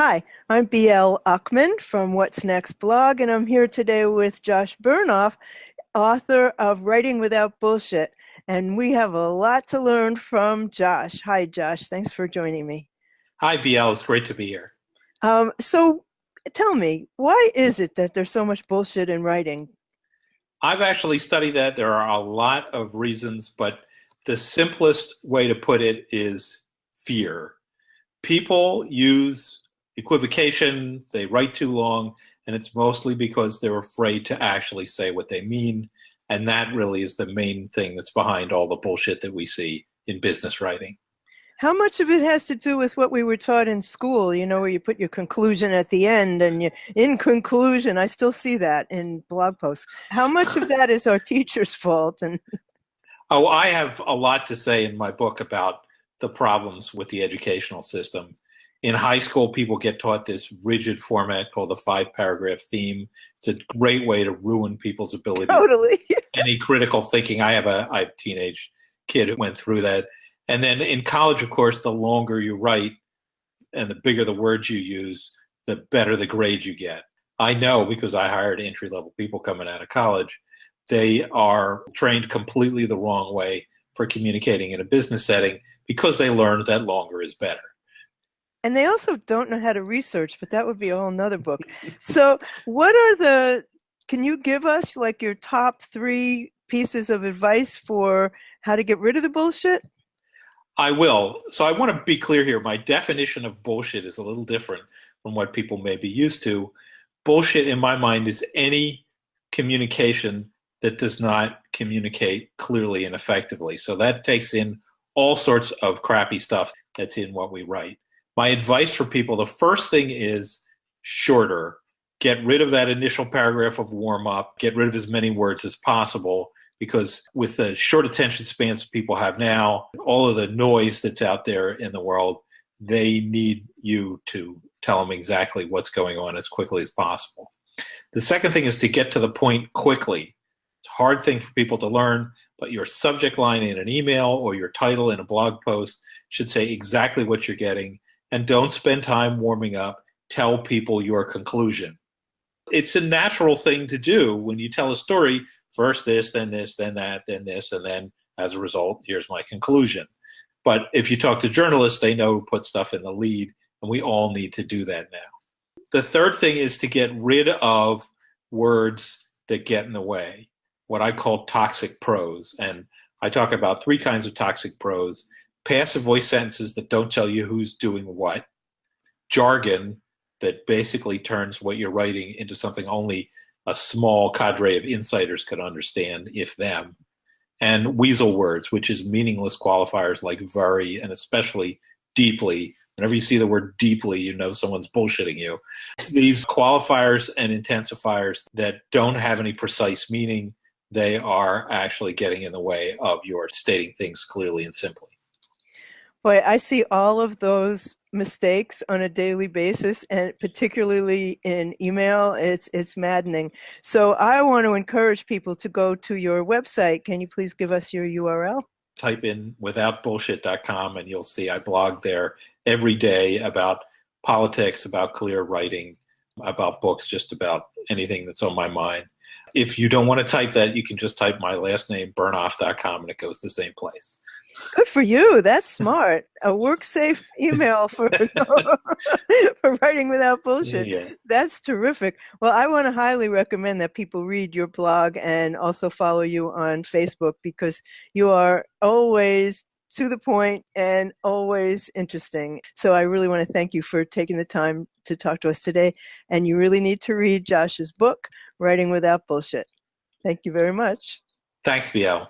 Hi, I'm BL Uckman from What's Next blog, and I'm here today with Josh Bernoff, author of Writing Without Bullshit. And we have a lot to learn from Josh. Hi, Josh. Thanks for joining me. Hi, BL. It's great to be here. So tell me, why is it that there's so much bullshit in writing? I've actually studied that. There are a lot of reasons, but the simplest way to put it is fear. People use equivocation, they write too long, and it's mostly because they're afraid to actually say what they mean. And that really is the main thing that's behind all the bullshit that we see in business writing. How much of it has to do with what we were taught in school, where you put your conclusion at the end and in conclusion, I still see that in blog posts. How much of that is our teacher's fault? And Oh, I have a lot to say in my book about the problems with the educational system. In high school, people get taught this rigid format called the five-paragraph theme. It's a great way to ruin people's ability totally. any critical thinking. I have a teenage kid who went through that. And then in college, of course, the longer you write and the bigger the words you use, the better the grade you get. I know because I hired entry-level people coming out of college. They are trained completely the wrong way for communicating in a business setting because they learned that longer is better. And they also don't know how to research, but that would be a whole nother book. So can you give us like your top three pieces of advice for how to get rid of the bullshit? I will. So I want to be clear here. My definition of bullshit is a little different from what people may be used to. Bullshit, in my mind, is any communication that does not communicate clearly and effectively. So that takes in all sorts of crappy stuff that's in what we write. My advice for people, the first thing is shorter. Get rid of that initial paragraph of warm up. Get rid of as many words as possible because with the short attention spans people have now, all of the noise that's out there in the world, they need you to tell them exactly what's going on as quickly as possible. The second thing is to get to the point quickly. It's a hard thing for people to learn, but your subject line in an email or your title in a blog post should say exactly what you're getting. And don't spend time warming up. Tell people your conclusion. It's a natural thing to do when you tell a story. First this, then that, then this, and then as a result, here's my conclusion. But if you talk to journalists, they know to put stuff in the lead, and we all need to do that now. The third thing is to get rid of words that get in the way, what I call toxic prose. And I talk about three kinds of toxic prose: passive voice sentences that don't tell you who's doing what, jargon that basically turns what you're writing into something only a small cadre of insiders could understand, if them, and weasel words, which is meaningless qualifiers like very and especially deeply. Whenever you see the word deeply, you know someone's bullshitting you. These qualifiers and intensifiers that don't have any precise meaning, they are actually getting in the way of your stating things clearly and simply. Boy, I see all of those mistakes on a daily basis, and particularly in email, it's maddening. So I want to encourage people to go to your website. Can you please give us your URL? Type in withoutbullshit.com and you'll see I blog there every day about politics, about clear writing, about books, just about anything that's on my mind. If you don't want to type that, you can just type my last name, bernoff.com, and it goes to the same place. Good for you. That's smart. A work safe email for for writing without bullshit. Yeah. That's terrific. Well, I want to highly recommend that people read your blog and also follow you on Facebook because you are always to the point and always interesting. So I really want to thank you for taking the time to talk to us today. And you really need to read Josh's book, Writing Without Bullshit. Thank you very much. Thanks, BL.